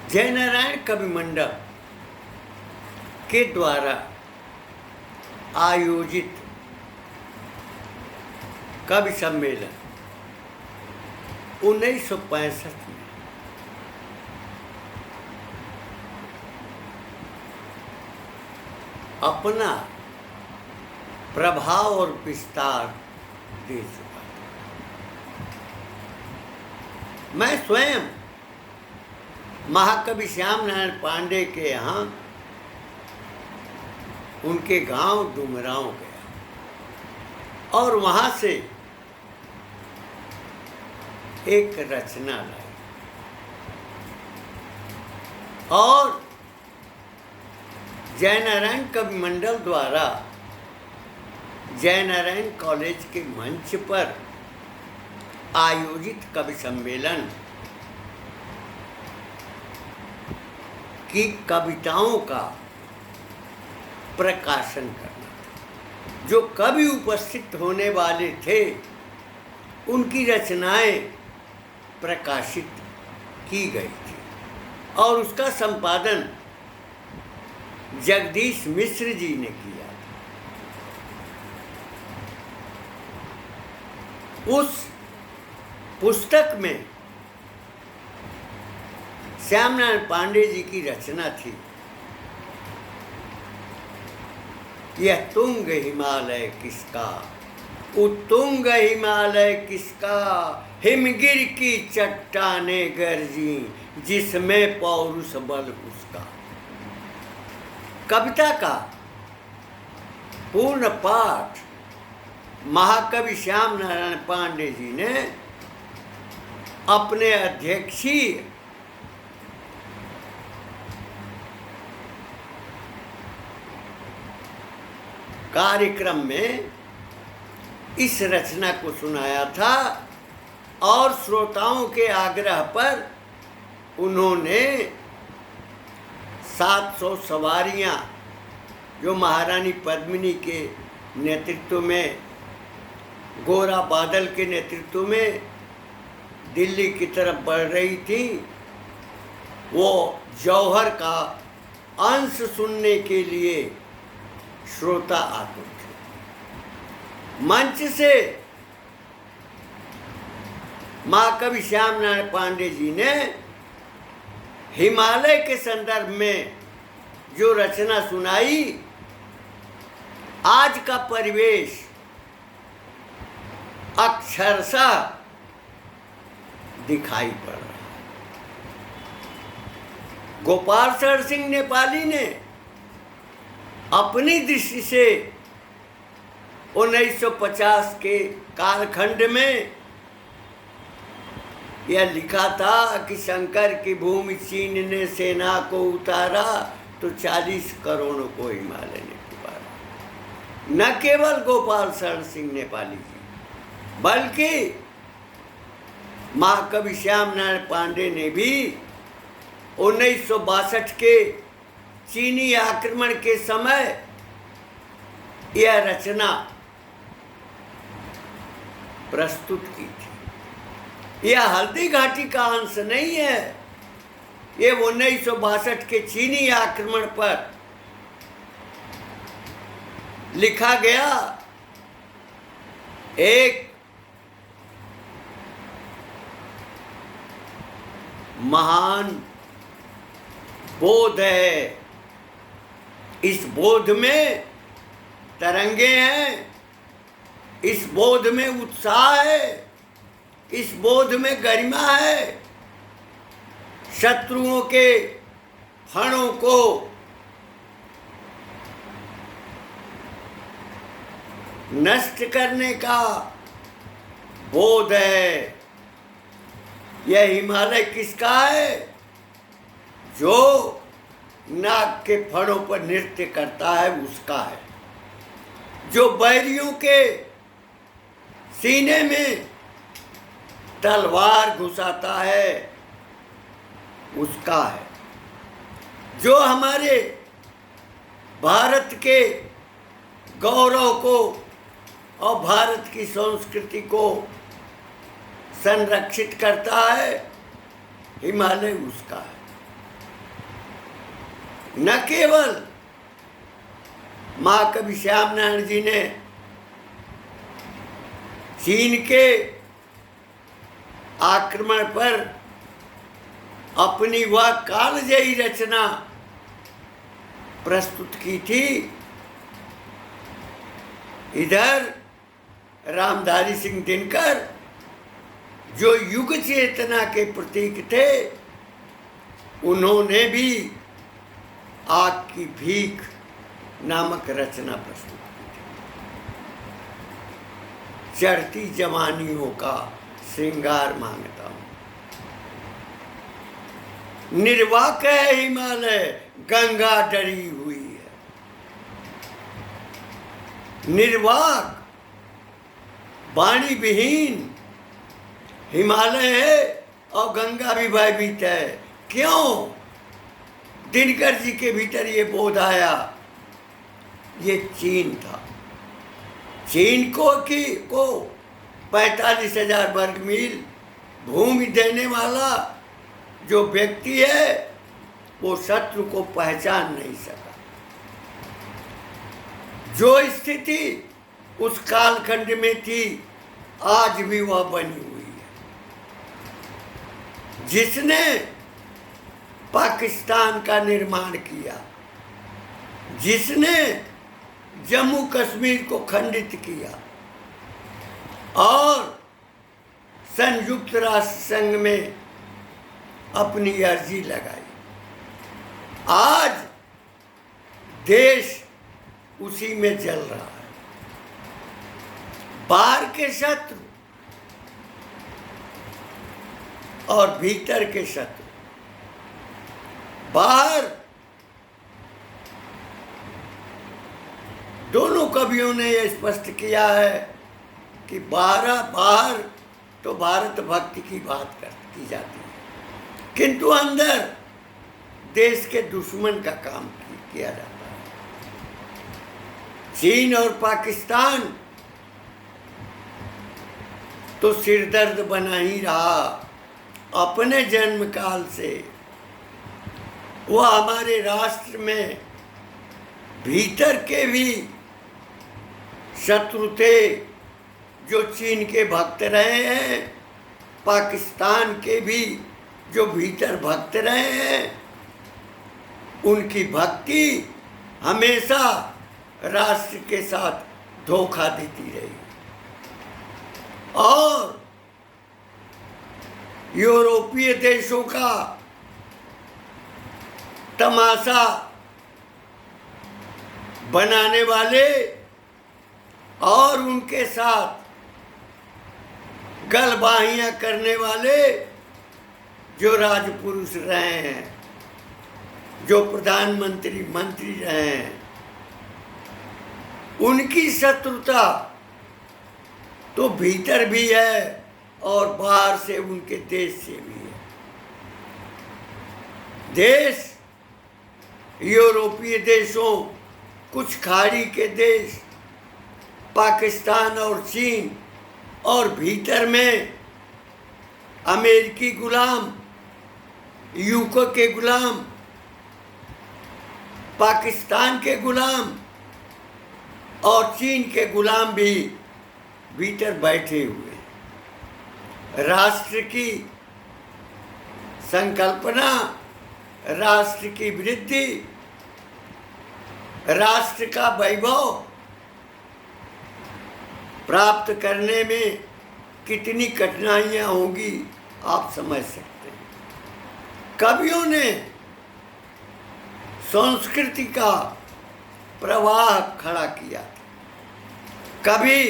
जयनारायण कविमंडल के द्वारा आयोजित कवि सम्मेलन 1965 में अपना प्रभाव और विस्तार दे चुका था। मैं स्वयं महाकवि श्याम नारायण पांडे के यहाँ उनके गांव डुमरांव गया और वहाँ से एक रचना लाई और जयनारायण कविमंडल द्वारा जयनारायण कॉलेज के मंच पर आयोजित कवि सम्मेलन की कविताओं का प्रकाशन करना था। जो कवि उपस्थित होने वाले थे उनकी रचनाएं प्रकाशित की गई थी और उसका संपादन जगदीश मिश्र जी ने किया था। उस पुस्तक में श्याम नारायण पांडे जी की रचना थी, यह तुंग हिमालय किसका, उत्तुंग हिमालय किसका, हिमगिर की चट्टाने गरजी जिसमें पौरुष बल उसका। कविता का पूर्ण पाठ महाकवि श्याम नारायण पांडे जी ने अपने अध्यक्षीय कार्यक्रम में इस रचना को सुनाया था और श्रोताओं के आग्रह पर उन्होंने 700 सवारियां जो महारानी पद्मिनी के नेतृत्व में, गोरा बादल के नेतृत्व में दिल्ली की तरफ बढ़ रही थी, वो जौहर का अंश सुनने के लिए श्रोता आतुर थे। मंच से महाकवि श्याम नारायण पांडे जी ने हिमालय के संदर्भ में जो रचना सुनाई, आज का परिवेश अक्षरशः दिखाई पड़ रहा है। गोपाल शरण सिंह नेपाली ने अपनी दृष्टि से 1950 के कालखंड में यह लिखा था कि शंकर की भूमि चीन ने सेना को उतारा तो 40 करोड़ को हिमालय ने पुकारा। न केवल गोपाल शरण सिंह नेपाली जी बल्कि महाकवि श्याम नारायण पांडे ने भी 1962 के चीनी आक्रमण के समय यह रचना प्रस्तुत की थी। यह हल्दी घाटी का अंश नहीं है, ये 1962 के चीनी आक्रमण पर लिखा गया एक महान बोध है। इस बोध में तरंगे हैं, इस बोध में उत्साह है, इस बोध में गरिमा है। शत्रुओं के फणों को नष्ट करने का बोध है। यह हिमालय किसका है? जो नाग के फणों पर नृत्य करता है उसका है। जो बैरियों के सीने में तलवार घुसाता है उसका है। जो हमारे भारत के गौरव को और भारत की संस्कृति को संरक्षित करता है, हिमालय उसका है। न केवल महाकवि श्याम नारायण जी ने चीन के आक्रमण पर अपनी वह कालजयी रचना प्रस्तुत की थी, इधर रामधारी सिंह दिनकर जो युग चेतना के प्रतीक थे, उन्होंने भी आग की भीख नामक रचना प्रस्तुत की थी। चढ़ती जवानियों का श्रृंगार मांगता हूं, निर्वाक है हिमालय गंगा डरी हुई है। निर्वाक वाणी विहीन हिमालय है और गंगा भी भयभीत है। क्यों? दिनकर जी के भीतर ये बोध आया, ये चीन था। चीन को 45,000 वर्ग मील भूमि देने वाला जो व्यक्ति है, वो शत्रु को पहचान नहीं सका। जो स्थिति उस कालखंड में थी, आज भी वह बनी हुई है। जिसने पाकिस्तान का निर्माण किया, जिसने जम्मू कश्मीर को खंडित किया और संयुक्त राष्ट्र संघ में अपनी अर्जी लगाई, आज देश उसी में जल रहा है। बाहर के शत्रु और भीतर के शत्रु। बाहर दोनों कवियों ने यह स्पष्ट किया है कि बाहर तो भारत भक्ति की बात की जाती है, किंतु अंदर देश के दुश्मन का काम किया जाता है। चीन और पाकिस्तान तो सिरदर्द बना ही रहा अपने जन्म काल से। वह हमारे राष्ट्र में भीतर के भी शत्रु थे, जो चीन के भक्त रहे हैं, पाकिस्तान के भी जो भीतर भक्त रहे हैं। उनकी भक्ति हमेशा राष्ट्र के साथ धोखा देती रही और यूरोपीय देशों का तमाशा बनाने वाले और उनके साथ गलबाहियां करने वाले जो राजपुरुष रहे हैं, जो प्रधानमंत्री मंत्री रहे हैं, उनकी शत्रुता तो भीतर भी है और बाहर से उनके देश से भी है। देश यूरोपीय देशों, कुछ खाड़ी के देश, पाकिस्तान और चीन, और भीतर में अमेरिकी गुलाम, यूके के गुलाम, पाकिस्तान के गुलाम और चीन के गुलाम भी भीतर बैठे हुए। राष्ट्र की संकल्पना, राष्ट्र की वृद्धि, राष्ट्र का वैभव प्राप्त करने में कितनी कठिनाइयां होंगी आप समझ सकते हैं। कवियों ने संस्कृति का प्रवाह खड़ा किया। कवि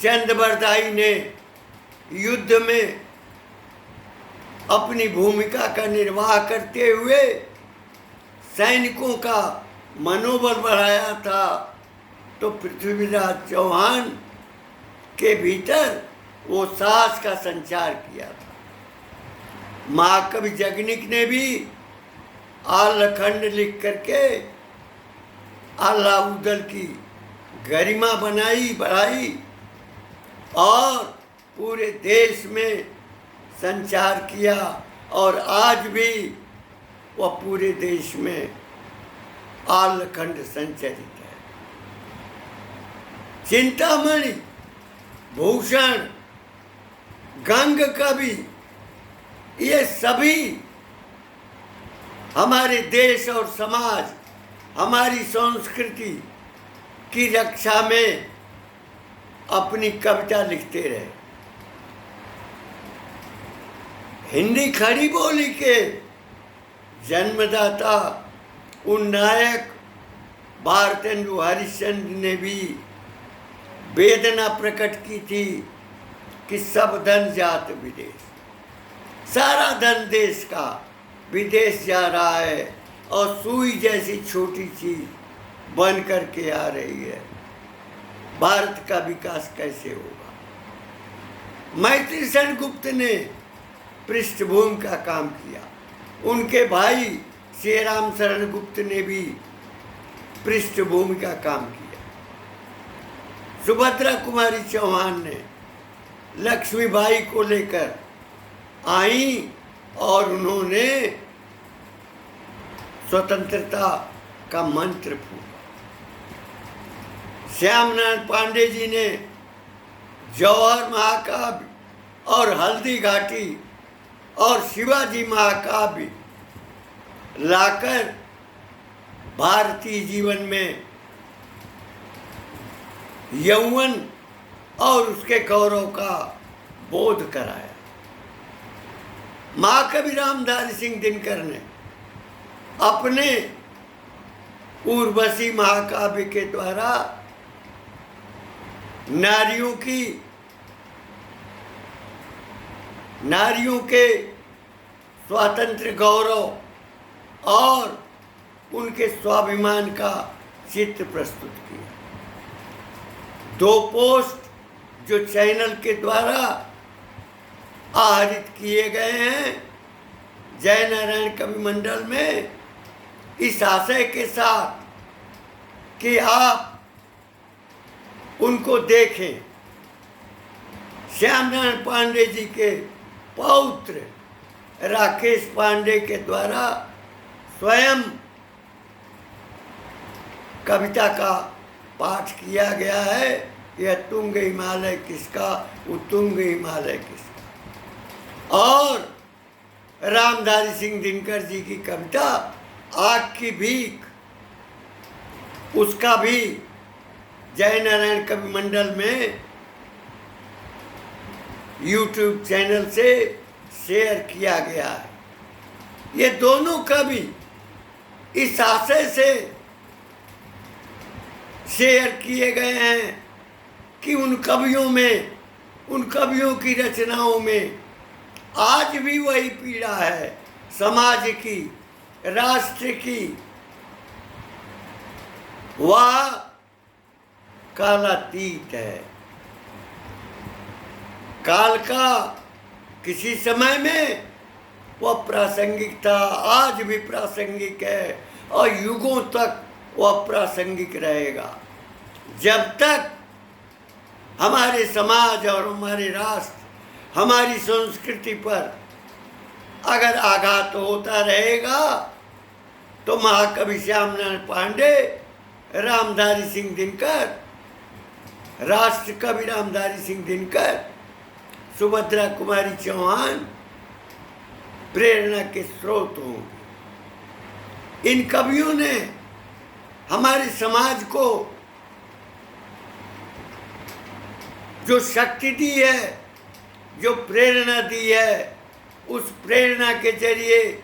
चंद्रबरदाई ने युद्ध में अपनी भूमिका का निर्वाह करते हुए सैनिकों का मनोबल बढ़ाया था, तो पृथ्वीराज चौहान के भीतर वो साहस का संचार किया था। महाकवि जगनिक ने भी आलखंड लिख करके अलाउद्दीन की गरिमा बढ़ाई और पूरे देश में संचार किया, और आज भी वह पूरे देश में आलखंड संचरित है। चिंतामणि, भूषण, गंग कवि, ये सभी हमारे देश और समाज, हमारी संस्कृति की रक्षा में अपनी कविता लिखते रहे। हिंदी खड़ी बोली के जन्मदाता उन नायक भारतेंदु हरिश्चंद्र ने भी वेदना प्रकट की थी कि सब धन जात विदेश, सारा धन देश का विदेश जा रहा है और सुई जैसी छोटी चीज बन करके आ रही है। भारत का विकास कैसे होगा? मैत्री सेनगुप्त ने पृष्ठभूमि का काम किया, उनके भाई श्री राम शरण गुप्त ने भी पृष्ठभूमि का काम किया। सुभद्रा कुमारी चौहान ने लक्ष्मीबाई को लेकर आई और उन्होंने स्वतंत्रता का मंत्र फूका। श्यामनारायण पांडे जी ने जौहर महाकाव्य और हल्दी घाटी और शिवाजी महाकाव्य लाकर भारतीय जीवन में यौवन और उसके गौरव का बोध कराया। महाकवि रामधारी सिंह दिनकर ने अपने उर्वशी महाकाव्य के द्वारा नारियों के स्वातंत्र गौरव और उनके स्वाभिमान का चित्र प्रस्तुत किया। 2 पोस्ट जो चैनल के द्वारा आहरित किए गए हैं जयनारायण कवि मंडल में, इस आशय के साथ कि आप उनको देखें। श्यामनारायण पांडे जी के पौत्र राकेश पांडे के द्वारा स्वयं कविता का पाठ किया गया है। यह तुंग हिमालय किसका, उत्तुंग हिमालय किसका। और रामधारी सिंह दिनकर जी की कविता आग की भीख, उसका भी जयनारायण कवि मंडल में YouTube चैनल से शेयर किया गया है। ये दोनों कवि इस आशय से शेयर किए गए हैं कि उन कवियों की रचनाओं में आज भी वही पीड़ा है, समाज की, राष्ट्र की। वह कालातीत है। काल का किसी समय में वह प्रासंगिक था, आज भी प्रासंगिक है और युगों तक वह प्रासंगिक रहेगा। जब तक हमारे समाज और हमारे राष्ट्र, हमारी संस्कृति पर अगर आघात होता रहेगा तो महाकवि श्यामनारायण पांडे, रामधारी सिंह दिनकर, राष्ट्र कवि रामधारी सिंह दिनकर, सुभद्रा कुमारी चौहान प्रेरणा के स्रोत होंगे। इन कवियों ने हमारे समाज को जो शक्ति दी है, जो प्रेरणा दी है, उस प्रेरणा के जरिए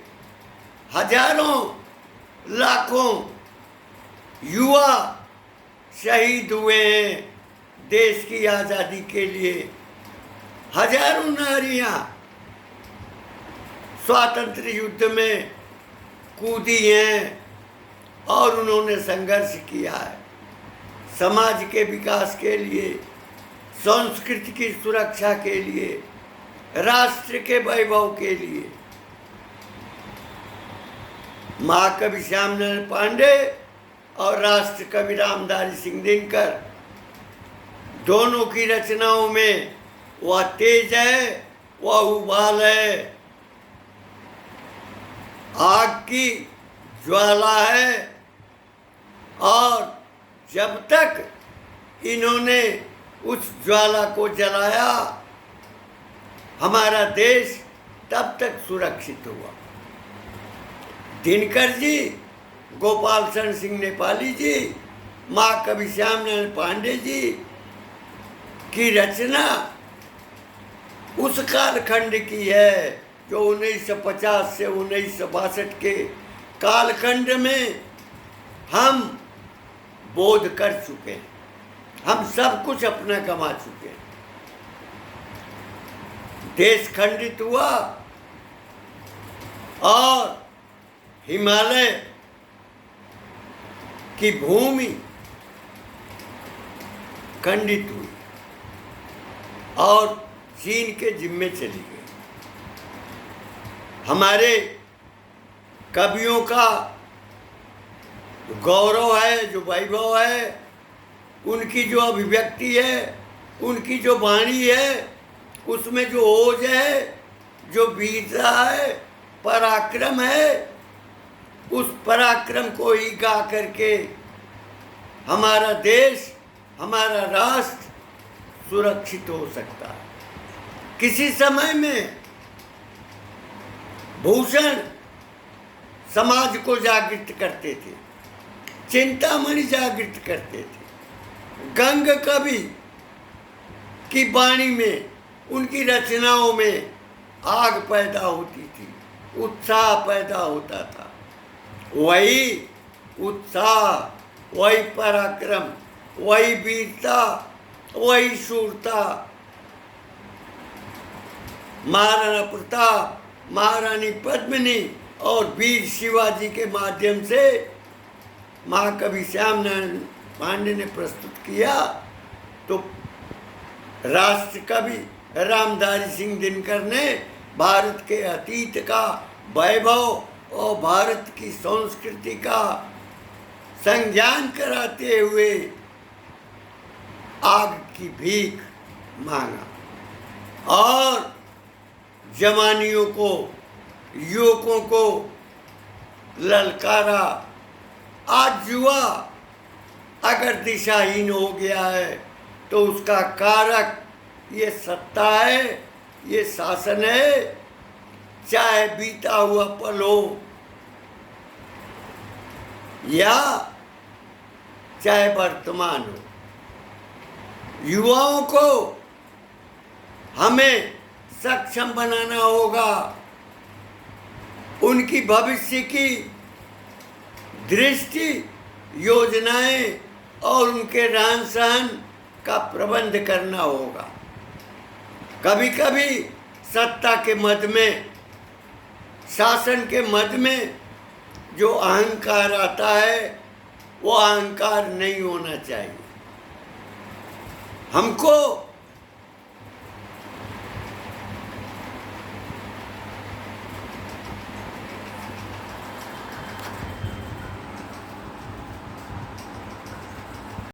हजारों लाखों युवा शहीद हुए हैं देश की आज़ादी के लिए। हजारों नारियां स्वातंत्र युद्ध में कूदी हैं और उन्होंने संघर्ष किया है समाज के विकास के लिए, संस्कृति की सुरक्षा के लिए, राष्ट्र के वैभव के लिए। महाकवि श्यामनारायण पांडे और राष्ट्र कवि रामधारी सिंह दिनकर दोनों की रचनाओं में वह तेज है, वह उबाल है, आग की ज्वाला है और जब तक इन्होंने उस ज्वाला को जलाया, हमारा देश तब तक सुरक्षित हुआ। दिनकर जी, गोपाल शरण सिंह नेपाली जी, महाकवि श्याम नारायण पांडे जी की रचना उस कालखंड की है जो 1950 से 1962 के कालखंड में हम बोध कर चुके हैं। हम सब कुछ अपना गंवा चुके हैं। देश खंडित हुआ और हिमालय की भूमि खंडित हुई और चीन के जिम्मे चली गई। हमारे कवियों का गौरव है, जो वैभव है, उनकी जो अभिव्यक्ति है, उनकी जो वाणी है, उसमें जो ओज है, जो वीरता है, पराक्रम है, उस पराक्रम को ही गा करके हमारा देश, हमारा राष्ट्र सुरक्षित हो सकता है। किसी समय में भूषण समाज को जागृत करते थे, चिंतामणि जागृत करते थे, गंग कवि की वाणी में, उनकी रचनाओं में आग पैदा होती थी, उत्साह पैदा होता था। वही उत्साह, वही पराक्रम, वही वीरता, वही शूरता महाराणा प्रताप, महारानी पद्मिनी और वीर शिवाजी के माध्यम से महाकवि श्याम नारायण पांडे ने प्रस्तुत किया। तो राष्ट्र कवि रामधारी सिंह दिनकर ने भारत के अतीत का वैभव और भारत की संस्कृति का संज्ञान कराते हुए आग की भीख मांगा और जवानियों को, युवकों को ललकारा। आज युवा अगर दिशाहीन हो गया है तो उसका कारक ये सत्ता है, ये शासन है, चाहे बीता हुआ पल हो या चाहे वर्तमान हो। युवाओं को हमें सक्षम बनाना होगा, उनकी भविष्य की दृष्टि, योजनाएं और उनके रहन सहन का प्रबंध करना होगा। कभी कभी सत्ता के मद में, शासन के मद में जो अहंकार आता है, वो अहंकार नहीं होना चाहिए। हमको